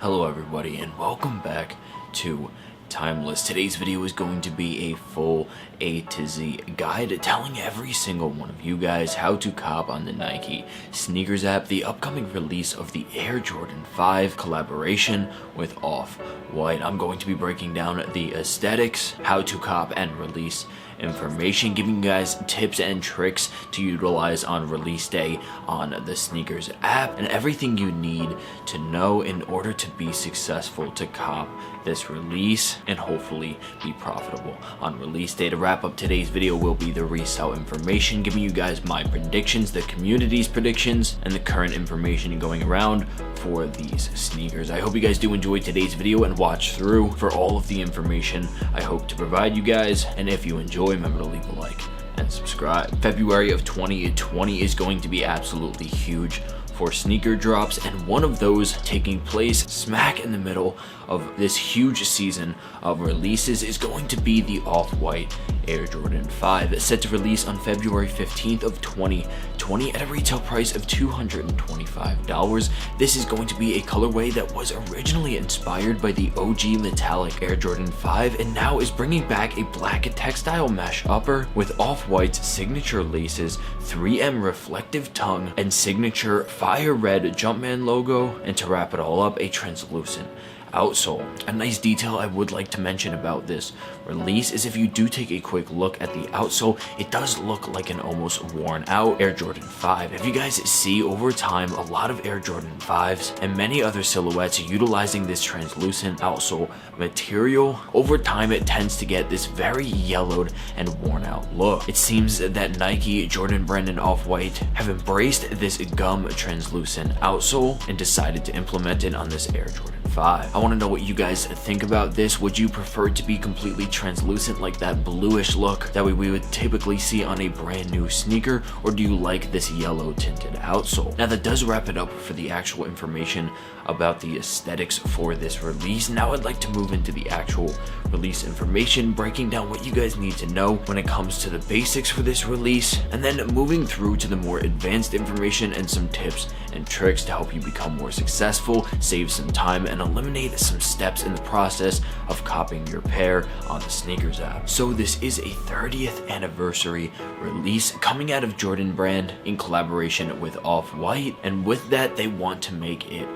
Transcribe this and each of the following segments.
Hello everybody and welcome back to Timeless. Today's video is going to be a full A to Z guide telling every single one of you guys how to cop on the Nike sneakers app the upcoming release of the Air Jordan 5 collaboration with Off-White. I'm going to be breaking down the aesthetics, how to cop and release information, giving you guys tips and tricks to utilize on release day on the sneakers app, and everything you need to know in order to be successful to cop this release and hopefully be profitable on release day. To wrap up today's video will be the resale information, giving you guys my predictions, the community's predictions, and the current information going around for these sneakers. I hope you guys do enjoy today's video and watch through for all of the information I hope to provide you guys, and if you enjoy, remember to leave a like and subscribe. February of 2020 is going to be absolutely huge for sneaker drops, and one of those taking place smack in the middle of this huge season of releases is going to be the Off-White Air Jordan 5, set to release on February 15th of 2020 at a retail price of $225. This is going to be a colorway that was originally inspired by the OG metallic Air Jordan 5 and now is bringing back a black textile mesh upper with Off-White's signature laces, 3M reflective tongue, and signature fire red Jumpman logo, and to wrap it all up, a translucent outsole. A nice detail I would like to mention about this release is if you do take a quick look at the outsole, it does look like an almost worn out Air Jordan 5. If you guys see over time, a lot of Air Jordan 5s and many other silhouettes utilizing this translucent outsole material, over time it tends to get this very yellowed and worn out look. It seems that Nike, Jordan Brand, and Off-White have embraced this gum translucent outsole and decided to implement it on this Air Jordan 5. I want to know what you guys think about this. Would you prefer it to be completely translucent, like that bluish look that we would typically see on a brand new sneaker, or do you like this yellow tinted outsole? Now that does wrap it up for the actual information about the aesthetics for this release. Now I'd like to move into the actual release information, breaking down what you guys need to know when it comes to the basics for this release, and then moving through to the more advanced information and some tips and tricks to help you become more successful, save some time, and eliminate some steps in the process of copying your pair on the sneakers app. So this is a 30th anniversary release coming out of Jordan Brand in collaboration with Off-White, and with that they want to make it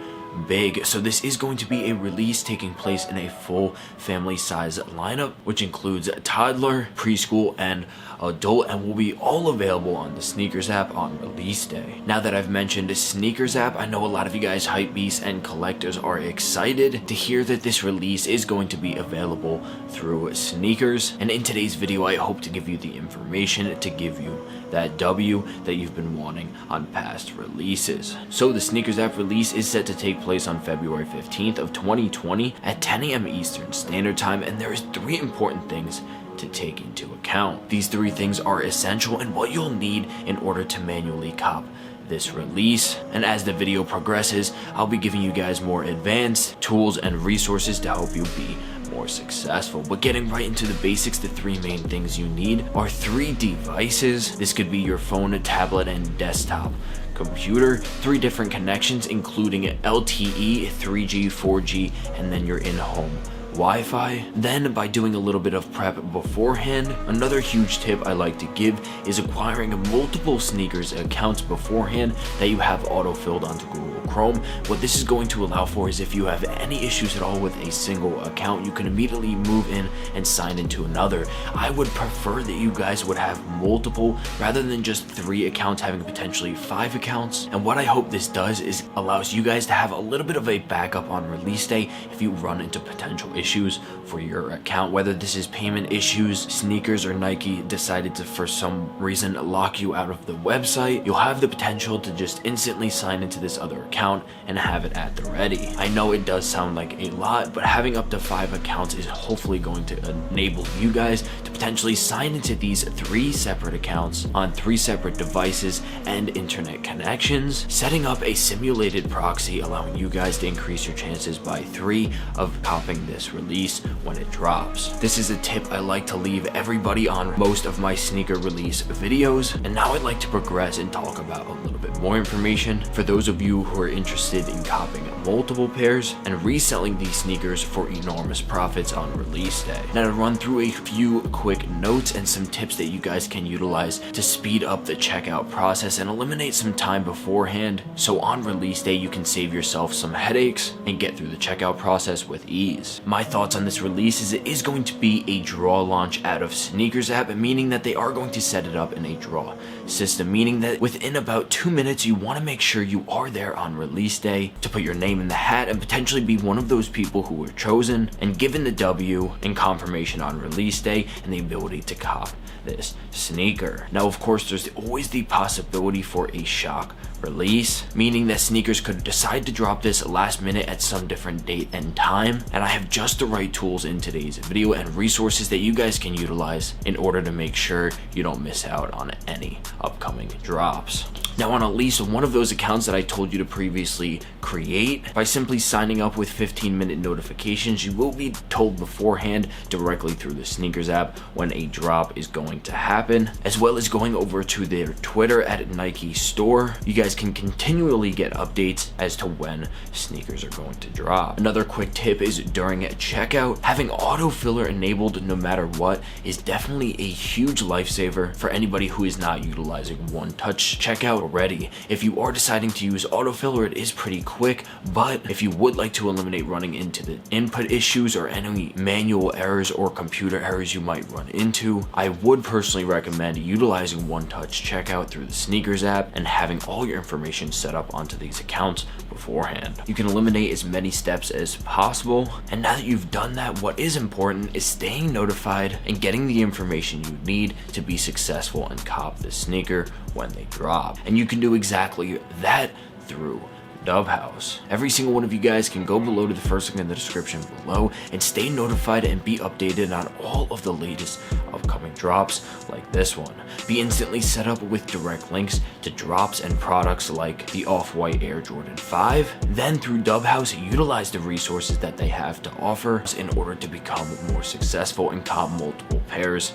big. So this is going to be a release taking place in a full family size lineup, which includes toddler, preschool, and adult, and will be all available on the sneakers app on release day. Now that I've mentioned the sneakers app, I know a lot of you guys hypebeasts and collectors are excited to hear that this release is going to be available through sneakers, and in today's video I hope to give you the information to give you that W that you've been wanting on past releases. So the sneakers app release is set to take place on February 15th of 2020 at 10 a.m. Eastern Standard Time, and there is 3 important things to take into account. These 3 things are essential and what you'll need in order to manually cop this release, and as the video progresses I'll be giving you guys more advanced tools and resources to help you be more successful. But getting right into the basics, the 3 main things you need are 3 devices. This could be your phone, a tablet, and desktop computer, 3 different connections including LTE, 3G, 4G, and then your in-home Wi-Fi. Then by doing a little bit of prep beforehand, another huge tip I like to give is acquiring multiple sneakers accounts beforehand that you have auto-filled onto Google Chrome. What this is going to allow for is if you have any issues at all with a single account, you can immediately move in and sign into another. I would prefer that you guys would have multiple rather than just 3 accounts, having potentially 5 accounts. And what I hope this does is allows you guys to have a little bit of a backup on release day if you run into potential issues for your account, whether this is payment issues, sneakers, or Nike decided to for some reason lock you out of the website. You'll have the potential to just instantly sign into this other account and have it at the ready. I know it does sound like a lot, but having up to 5 accounts is hopefully going to enable you guys to potentially sign into these 3 separate accounts on 3 separate devices and internet connections, setting up a simulated proxy allowing you guys to increase your chances by 3 of copying this release when it drops. This is a tip I like to leave everybody on most of my sneaker release videos, and now I'd like to progress and talk about a little bit more information for those of you who are interested in copying multiple pairs and reselling these sneakers for enormous profits on release day. Now, to run through a few quick notes and some tips that you guys can utilize to speed up the checkout process and eliminate some time beforehand, so on release day you can save yourself some headaches and get through the checkout process with ease. My thoughts on this release is it is going to be a draw launch out of SNKRS app, meaning that they are going to set it up in a draw system, meaning that within about 2 minutes you want to make sure you are there on release day to put your name in the hat and potentially be one of those people who were chosen and given the W and confirmation on release day and the ability to cop this sneaker. Now, of course, there's always the possibility for a shock release, meaning that SNKRS could decide to drop this last minute at some different date and time, and I have just the right tools in today's video and resources that you guys can utilize in order to make sure you don't miss out on any upcoming drops. Now, on at least one of those accounts that I told you to previously create, by simply signing up with 15-minute notifications, you will be told beforehand directly through the SNKRS app when a drop is going to happen, as well as going over to their Twitter at Nike Store. You guys can continually get updates as to when sneakers are going to drop. Another quick tip is during checkout, having autofiller enabled no matter what is definitely a huge lifesaver for anybody who is not utilizing one-touch checkout already. If you are deciding to use autofiller, it is pretty quick, but if you would like to eliminate running into the input issues or any manual errors or computer errors you might run into, I would personally recommend utilizing one-touch checkout through the SNKRS app and having all your information set up onto these accounts beforehand. You can eliminate as many steps as possible, and now that you've done that, what is important is staying notified and getting the information you need to be successful and cop the sneaker when they drop. And you can do exactly that through Dub House. Every single one of you guys can go below to the first link in the description below and stay notified and be updated on all of the latest upcoming drops like this one. Be instantly set up with direct links to drops and products like the Off-White Air Jordan 5. Then through Dub House, utilize the resources that they have to offer in order to become more successful and cop multiple pairs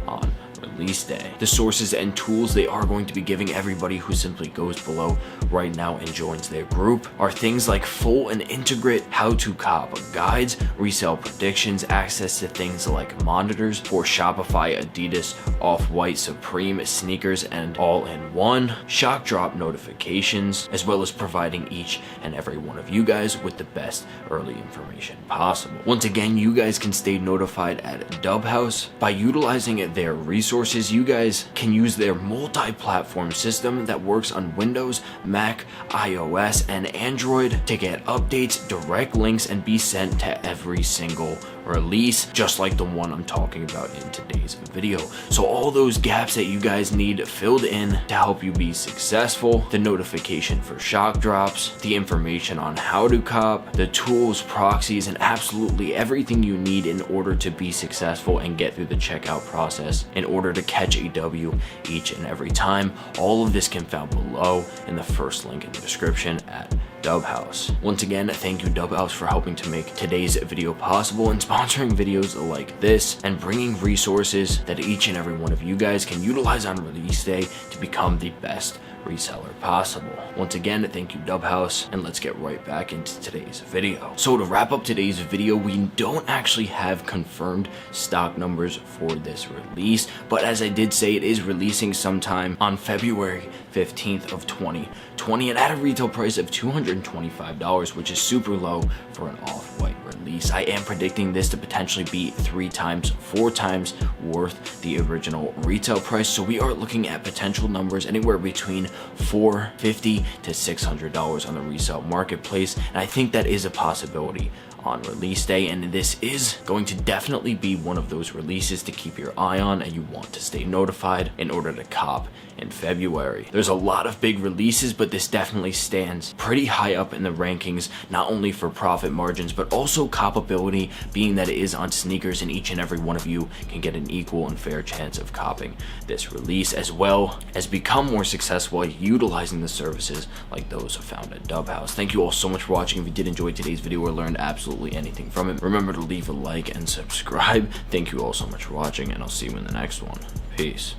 on release day. The sources and tools they are going to be giving everybody who simply goes below right now and joins their group are things like full and integrate how-to cop guides, resale predictions, access to things like monitors for Shopify, Adidas, Off-White, Supreme, sneakers, and all-in-one, shock drop notifications, as well as providing each and every one of you guys with the best early information possible. Once again, you guys can stay notified at Dub House by utilizing their resources. You guys can use their multi-platform system that works on Windows, Mac, iOS, and Android to get updates, direct links, and be sent to every single release, just like the one I'm talking about in today's video. So all those gaps that you guys need filled in to help you be successful, the notification for shock drops, the information on how to cop, the tools, proxies, and absolutely everything you need in order to be successful and get through the checkout process in order to catch a W each and every time. All of this can be found below in the first link in the description at Dub House. Once again, thank you Dub House for helping to make today's video possible and sponsoring videos like this and bringing resources that each and every one of you guys can utilize on release day to become the best reseller possible. Once again, thank you Dub House, and let's get right back into today's video. So to wrap up today's video, we don't actually have confirmed stock numbers for this release, but as I did say, it is releasing sometime on February 15th of 2020 and at a retail price of $225, which is super low for an Off-White release. I am predicting this to potentially be 3 times, 4 times worth the original retail price, so we are looking at potential numbers anywhere between $450 to $600 on the resale marketplace, and I think that is a possibility on release day, and this is going to definitely be one of those releases to keep your eye on and you want to stay notified in order to cop in February. There's a lot of big releases, but this definitely stands pretty high up in the rankings, not only for profit profit margins, but also copability, being that it is on sneakers and each and every one of you can get an equal and fair chance of copping this release, as well as become more successful at utilizing the services like those found at Dub House. Thank you all so much for watching. If you did enjoy today's video or learned absolutely anything from it, remember to leave a like and subscribe. Thank you all so much for watching, and I'll see you in the next one. Peace.